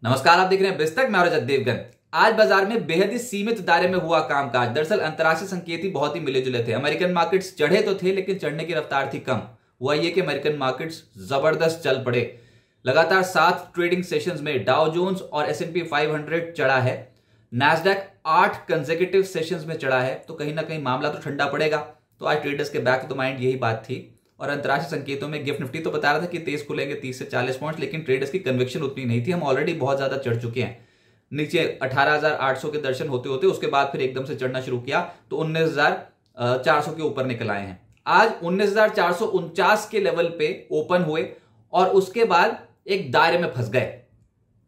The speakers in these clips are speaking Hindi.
नमस्कार, आप देख रहे हैं बिस्तक। मैं रजत देवगन। आज बाजार में बेहद ही सीमित दायरे में हुआ कामकाज। दरअसल अंतरराष्ट्रीय संकेत ही बहुत ही मिले जुले थे। अमेरिकन मार्केट्स चढ़े तो थे, लेकिन चढ़ने की रफ्तार थी कम। हुआ ये कि अमेरिकन मार्केट्स जबरदस्त चल पड़े। लगातार 7 ट्रेडिंग सेशंस में डाउ जोन्स और S&P 500 चढ़ा है। नैस्डैक 8 कंसेक्यूटिव सेशंस में चढ़ा है। तो कहीं ना कहीं मामला तो ठंडा पड़ेगा। तो आज ट्रेडर्स के बैक टू माइंड यही बात थी। और अंतरराष्ट्रीय संकेतों में गिफ्ट निफ्टी तो बता रहा था कि तेज खुलेंगे 30 से 40 पॉइंट्स, लेकिन ट्रेडर्स की कन्विक्शन उतनी नहीं थी। हम ऑलरेडी बहुत ज्यादा चढ़ चुके हैं। नीचे 18,800 के दर्शन होते होते उसके बाद फिर एकदम से चढ़ना शुरू किया तो 19,400 के ऊपर निकल आए हैं। आज 19,449 के लेवल पे ओपन हुए और उसके बाद एक दायरे में फंस गए।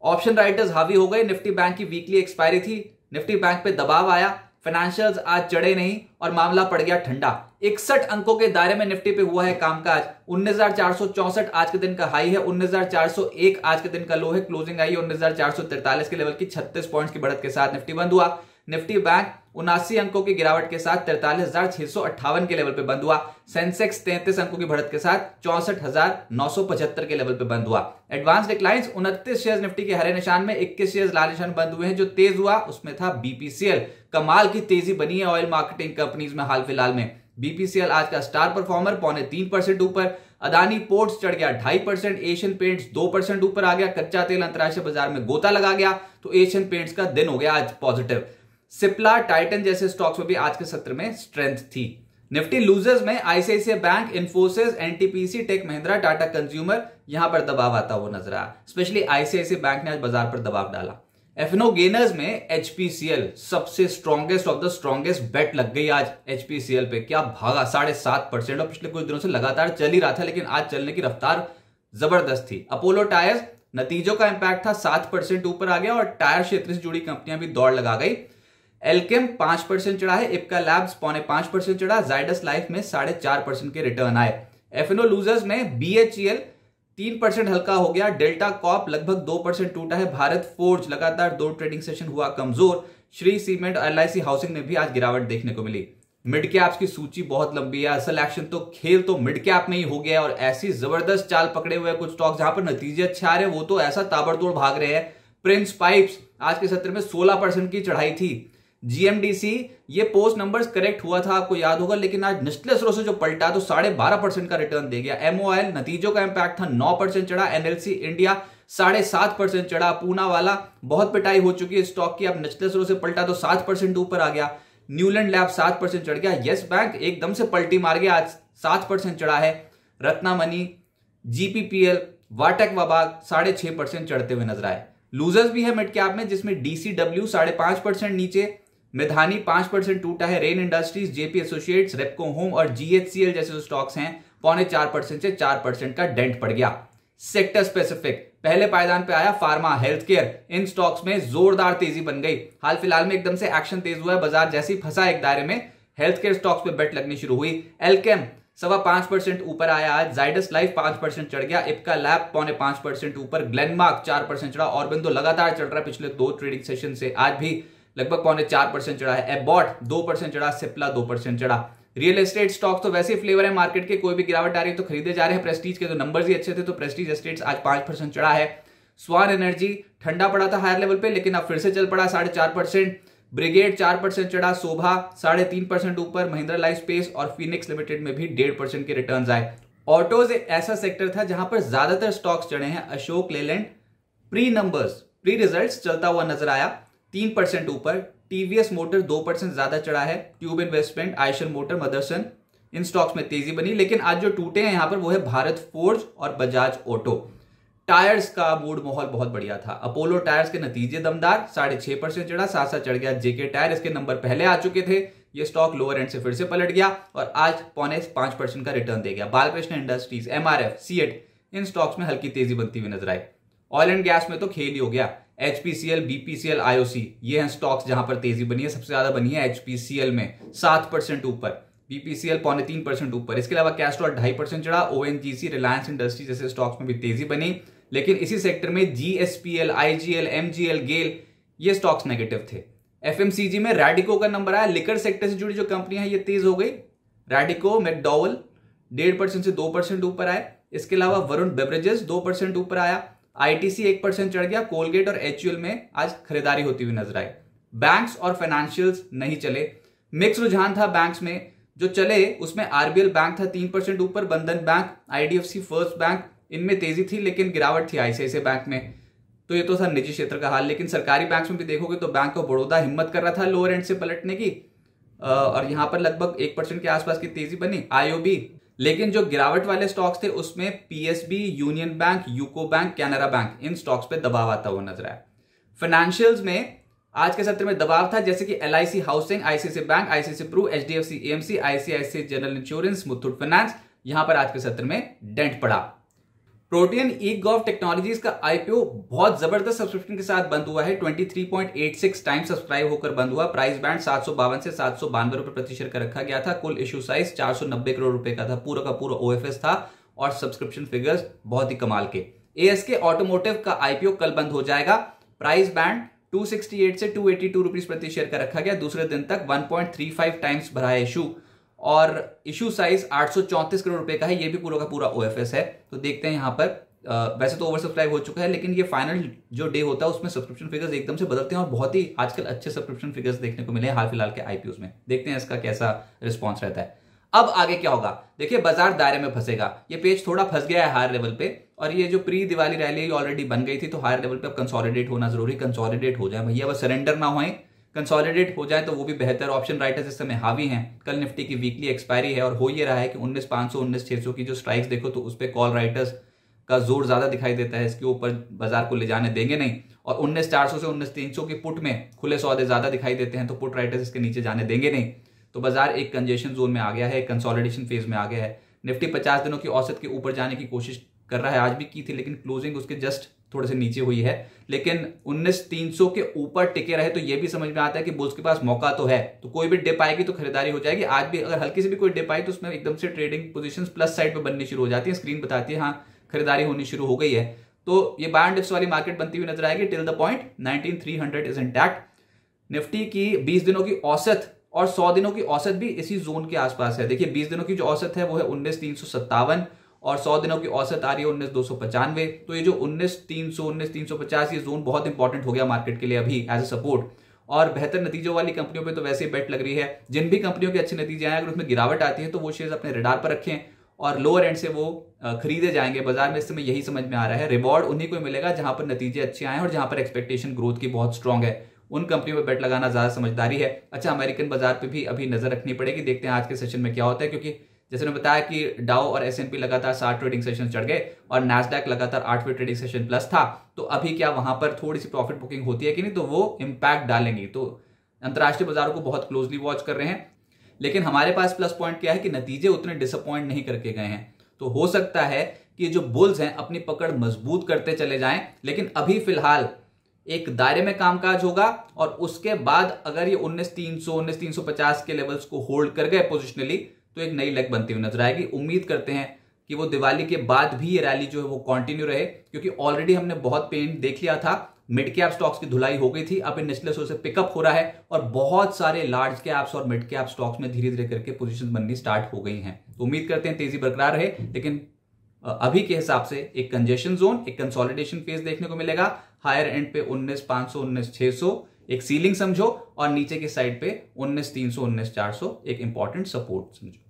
ऑप्शन राइटर्स हावी हो गए। निफ्टी बैंक की वीकली एक्सपायरी थी। निफ्टी बैंक पे दबाव आया। फाइनेंशियल्स आज चढ़े नहीं और मामला पड़ गया ठंडा। 61 अंकों के दायरे में निफ्टी पे हुआ है कामकाज। 19,464 आज के दिन का हाई है। 19,401 आज के दिन का लो है। क्लोजिंग आई है 19,443 के लेवल की। 36 पॉइंट्स की बढ़त के साथ निफ्टी बंद हुआ। निफ्टी बैंक 79 अंकों की गिरावट के साथ 43,658 के लेवल पे बंद हुआ। सेंसेक्स 33 अंकों की बढ़त के साथ 64,975 के लेवल पे बंद हुआ। एडवांस डिक्लाइंस 29 शेयर्स निफ्टी के हरे निशान में, 21 शेयर्स लाल निशान बंद हुए हैं। जो तेज हुआ उसमें था BPCL। कमाल की तेजी बनी है ऑयल मार्केटिंग कंपनीज में हाल फिलहाल में। BPCL आज का स्टार परफॉर्मर, 0.3% ऊपर। अदानी पोर्ट्स चढ़ गया 2.5%। एशियन पेंट्स 2% ऊपर आ गया। कच्चा तेल अंतरराष्ट्रीय बाजार में गोता लगा गया तो एशियन पेंट्स का दिन हो गया आज पॉजिटिव। सिप्ला, टाइटन जैसे स्टॉक्स में भी आज के सत्र में स्ट्रेंथ थी। निफ्टी लूजर्स में ICICI bank, Infosys, NTPC, Tech Mahindra, Tata Consumer, यहां पर दबाव आता हुआ नजर आया। स्पेशली ICICI बैंक ने आज बाजार पर दबाव डाला। F&O गेनर्स में HPCL सबसे स्ट्रॉन्गेस्ट ऑफ द स्ट्रॉन्गेस्ट बेट लग गई आज HPCL पे। क्या भागा 7.5% और पिछले कुछ दिनों से लगातार चल ही रहा था, लेकिन आज चलने की रफ्तार जबरदस्त थी। अपोलो टायर्स नतीजों का इंपैक्ट था, 7% ऊपर आ गया और टायर क्षेत्र से जुड़ी कंपनियां भी दौड़ लगा गई। एल्केम 5% चढ़ा है। इप्का लैब्स 0.5% चढ़ा। जाइडस लाइफ में 4.5% के रिटर्न आए। F&O लूजर्स में BHEL 3% हल्का हो गया। डेल्टा कॉर्प लगभग 2% टूटा है। भारत फोर्ज लगातार 2 ट्रेडिंग सेशन हुआ कमजोर। श्री सीमेंट, LIC हाउसिंग में भी आज गिरावट देखने को मिली। मिड कैप्स की सूची बहुत लंबी है। असल एक्शन तो खेल तो मिड कैप में ही हो गया और ऐसी जबरदस्त चाल पकड़े हुए कुछ स्टॉक्स जहां पर नतीजे अच्छे आ रहे हैं वो तो ऐसा ताबड़तोड़ भाग रहे हैं। प्रिंस पाइप्स आज के सत्र में 16% की चढ़ाई थी। GMDC ये पोस्ट नंबर्स करेक्ट हुआ था, आपको याद होगा, लेकिन आज निचले स्रोत से जो पलटा तो 12.5% का रिटर्न दे गया। MOIL नतीजों का इंपैक्ट था, 9% चढ़ा। NLC इंडिया 7.5% चढ़ा। पूना वाला बहुत पिटाई हो चुकी है स्टॉक की, अब निचले स्रोत से पलटा तो 7% ऊपर आ गया। न्यूलैंड लैब 7% चढ़ गया। यस बैंक एकदम से पलटी मार गया, आज 7% चढ़ा है। रत्नामनी, GPPL, वाटेक वबाग 6.5% चढ़ते हुए नजर आए। लूजर्स भी है मिड कैप में, जिसमें DCW 5.5% नीचे। मेधानी 5% टूटा है। Rain industries, JP associates, Repco home और GHCL जैसे जो स्टॉक्स हैं 0.4% से 4% का डेंट पड़ गया। सेक्टर स्पेसिफिक पहले पायदान पे आया फार्मा, हेल्थ केयर, इन स्टॉक्स में जोरदार तेजी बन गई। हाल फिलहाल में एकदम से एक्शन तेज हुआ है। बाजार जैसे ही फंसा एक दायरे में, हेल्थ केयर स्टॉक्स पे बेट लगनी शुरू हुई। एल्केम 5.25% ऊपर आया आज। जाइडस लाइफ 5% चढ़ गया। इप्का लैब 0.5% ऊपर। ग्लेनमार्क 4% चढ़ा। ऑरबिंदो लगातार चढ़ रहा है पिछले 2 ट्रेडिंग सेशन से, आज भी लगभग 0.4% चढ़ा है। एबॉट 2% चढ़ा। सिप्ला 2% चढ़ा। रियल एस्टेट स्टॉक तो वैसे ही फ्लेवर है मार्केट के, कोई भी गिरावट आ रही है तो खरीदे जा रहे हैं। प्रेस्टीज के तो नंबर्स ही अच्छे थे तो प्रेस्टीज एस्टेट्स आज 5% चढ़ा है। स्वान एनर्जी ठंडा पड़ा था हायर लेवल पे, लेकिन अब फिर से चल पड़ा 4.5%। ब्रिगेड 4% चढ़ा। शोभा 3.5% ऊपर। महिंद्रा लाइफ स्पेस और फिनिक्स लिमिटेड में भी 1.5% के रिटर्न्स आए। ऑटोज एक ऐसा सेक्टर था जहां पर ज्यादातर स्टॉक्स चढ़े हैं। अशोक लेलैंड प्री रिजल्ट्स चलता हुआ नजर आया, 3% ऊपर। TVS मोटर 2% ज्यादा चढ़ा है। Tube investment, Eicher motor, Motherson, इन स्टॉक्स में तेजी बनी। लेकिन आज जो टूटे हैं यहां पर वो है भारत फोर्ज और बजाज ऑटो। टायर्स का मूड माहौल बहुत बढ़िया था। अपोलो टायर्स के नतीजे दमदार, 6.5% चढ़ा। साथ साथ चढ़ गया JK टायर, इसके नंबर पहले आ चुके थे। ये स्टॉक लोअर एंड से फिर से पलट गया और आज 0.5% का रिटर्न दे गया। बालकृष्ण इंडस्ट्रीज, MRF, CEAT, इन स्टॉक्स में हल्की तेजी बनती हुई नजर आई। ऑयल एंड गैस में तो खेल ही हो गया। HPCL, BPCL, IOC ये हैं स्टॉक्स जहां पर तेजी बनी है। सबसे ज्यादा बनी है HPCL में 7% ऊपर। BPCL 0.3% ऊपर। इसके अलावा कैस्ट्रॉल 2.5% चढ़ा। ONGC, रिलायंस इंडस्ट्रीज जैसे स्टॉक्स में भी तेजी बनी, लेकिन इसी सेक्टर में GSPL, IGL, MGL, गेल ये स्टॉक्स नेगेटिव थे। FMCG में रैडिको का नंबर आया। लिकर सेक्टर से जुड़ी जो कंपनियां हैं ये तेज हो गई। रैडिको, मैकडॉवल 1.5% से 2% ऊपर आए। इसके अलावा वरुण बेवरेजेस 2% ऊपर आया। आईटीसी 1% चढ़ गया, कोलगेट और एचयूएल में आज खरीदारी होती हुई नजर आई। बैंक्स और फाइनेंशियल्स नहीं चले, मिक्स रुझान था बैंक्स में। जो चले उसमें आरबीएल बैंक था 3% ऊपर, बंधन बैंक, आईडीएफसी फर्स्ट बैंक, इनमें तेजी थी लेकिन गिरावट थी आईसीआईसीआई बैंक में। तो ये तो था निजी क्षेत्र का हाल। लेकिन सरकारी बैंक्स में भी देखोगे तो बैंक ऑफ बड़ौदा हिम्मत कर रहा था लोअर एंड से पलटने की, और यहां पर लगभग 1% के आसपास की तेजी बनी। आईओबी, लेकिन जो गिरावट वाले स्टॉक्स थे उसमें PSB, union bank, UCO bank, Canara bank, इन स्टॉक्स पे दबाव आता हुआ नजर आया। फाइनेंशियल्स में आज के सत्र में दबाव था, जैसे कि LIC housing, ICICI bank, ICICI Pru, HDFC AMC, ICICI general insurance, Muthoot finance, यहां पर आज के सत्र में डेंट पड़ा। प्रोटियन ई-गॉव टेक्नोलॉजीज का आईपीओ बहुत जबरदस्त सब्सक्रिप्शन के साथ बंद हुआ है, 23.86 टाइम्स सब्सक्राइब होकर बंद हुआ। प्राइस बैंड 752 से 792 रुपए प्रति शेयर का रखा गया था। कुल इश्यू साइज 490 करोड़ रुपए का था, पूरा का पूरा ओएफएस था और सब्सक्रिप्शन फिगर्स बहुत ही कमाल के। एएसके ऑटोमोटिव का आईपीओ कल बंद हो जाएगा। प्राइस बैंड 268 से 282 रुपीज प्रति शेयर का रखा गया। दूसरे दिन तक 1.35 टाइम्स भरा है इशू और इशू साइज 834 करोड़ रुपए का है। ये भी पूरा का पूरा ओएफएस है। तो देखते हैं यहां पर वैसे तो ओवर सब्सक्राइब हो चुका है, लेकिन ये फाइनल जो डे होता है उसमें सब्सक्रिप्शन फिगर्स एकदम से बदलते हैं और बहुत ही आजकल अच्छे सब्सक्रिप्शन फिगर्स देखने को मिले हैं हाल फिलहाल के आईपीओस में। देखते हैं इसका कैसा रिस्पॉन्स रहता है। अब आगे क्या होगा, देखिए बाजार दायरे में फंसेगा। ये पेज थोड़ा फंस गया है हायर लेवल पे, और ये जो प्री दिवाली रैली ऑलरेडी बन गई थी, तो हायर लेवल पे अब कंसोलिडेट होना जरूरी। कंसोलिडेट हो जाए भैया, बस सरेंडर ना होए, कंसोलिडेट हो जाए तो वो भी बेहतर। ऑप्शन राइटर्स इस समय हावी हैं। कल निफ्टी की वीकली एक्सपायरी है और हो ये रहा है कि 19,500 19,600 की जो स्ट्राइक्स देखो तो उस पर कॉल राइटर्स का जोर ज्यादा दिखाई देता है। इसके ऊपर बाजार को ले जाने देंगे नहीं, और 19,400 से 19,300 की पुट में खुले सौदे ज्यादा दिखाई देते हैं, तो पुट राइटर्स इसके नीचे जाने देंगे नहीं। तो बाजार एक कंजेशन जोन में आ गया है, कंसोलिडेशन फेज में आ गया है। निफ्टी 50 दिनों की औसत के ऊपर जाने की कोशिश कर रहा है, आज भी की थी, लेकिन क्लोजिंग उसके जस्ट थोड़े से नीचे हुई है। लेकिन 19,300 के ऊपर टिके रहे तो ये भी समझ में आता है कि बुल्स के पास मौका तो है, तो कोई भी डिप आएगी तो खरीदारी हो जाएगी। आज भी अगर हल्की से भी कोई डिप आई तो उसमें एकदम से ट्रेडिंग पोजीशंस प्लस साइड पे बननी शुरू हो जाती है। स्क्रीन बताती है हाँ खरीदारी होनी शुरू हो गई है। तो ये बाय एंड डिप्स वाली मार्केट बनती हुई नजर आएगी till the point 19,300 is intact. Nifty की 20 दिनों की औसत और 100 दिनों की औसत भी इसी जोन के आसपास है। देखिए 20 दिनों की जो औसत है वो है 19,357 और 100 दिनों की औसत आ रही है 19,295। तो ये जो 19,300 19,350 ये जोन बहुत इंपॉर्टेंट हो गया मार्केट के लिए अभी एज अ सपोर्ट। और बेहतर नतीजों वाली कंपनियों पे तो वैसे ही बेट लग रही है। जिन भी कंपनियों के अच्छे नतीजे आए अगर उसमें गिरावट आती है तो वो शेयर्स अपने रडार पर रखें और लोअर एंड से वो खरीदे जाएंगे। बाजार में इस समय यही समझ में आ रहा है, रिवॉर्ड उन्हीं को मिलेगा जहां पर नतीजे अच्छे आए और जहां पर एक्सपेक्टेशन ग्रोथ की बहुत स्ट्रांग है। उन कंपनियों पर बेट लगाना ज्यादा समझदारी है। अच्छा, अमेरिकन बाजार पे भी अभी नजर रखनी पड़ेगी। देखते हैं आज के सेशन में क्या होता है, क्योंकि जैसे मैंने बताया कि डाउ और एसएनपी लगातार 60 ट्रेडिंग सेशन चढ़ गए और नैस्डैक लगातार 8वें ट्रेडिंग सेशन प्लस था। तो अभी क्या वहां पर थोड़ी सी प्रॉफिट बुकिंग होती है कि नहीं, तो वो इंपैक्ट डालेंगी। तो अंतर्राष्ट्रीय बाजारों को बहुत क्लोजली वॉच कर रहे हैं। लेकिन हमारे पास प्लस पॉइंट क्या है कि नतीजे उतने डिसअपॉइंट नहीं करके गए हैं। तो हो सकता है कि जो बुल्स हैं अपनी पकड़ मजबूत करते चले जाएं, लेकिन अभी फिलहाल एक दायरे में कामकाज होगा और उसके बाद अगर ये 19,300 19,350 के लेवल्स को होल्ड कर गए पोजिशनली तो एक नई लेग बनती हुई नजर आएगी। उम्मीद करते हैं कि वो दिवाली के बाद भी ये रैली जो है वो कंटिन्यू रहे, क्योंकि ऑलरेडी हमने बहुत पेन देख लिया था। मिड कैप स्टॉक्स की धुलाई हो गई थी, अब इन निचले स्तर से पिकअप हो रहा है और बहुत सारे लार्ज कैप्स और मिड कैप स्टॉक्स में धीरे धीरे करके पोजीशन बननी स्टार्ट हो गई हैं। तो उम्मीद करते हैं तेजी बरकरार रहे, लेकिन अभी के हिसाब से एक कंजेशन जोन, एक कंसोलिडेशन फेज देखने को मिलेगा। हायर एंड पे 19,500 19,600 एक सीलिंग समझो और नीचे की साइड पे 19,300 19,400 एक इंपॉर्टेंट सपोर्ट समझो।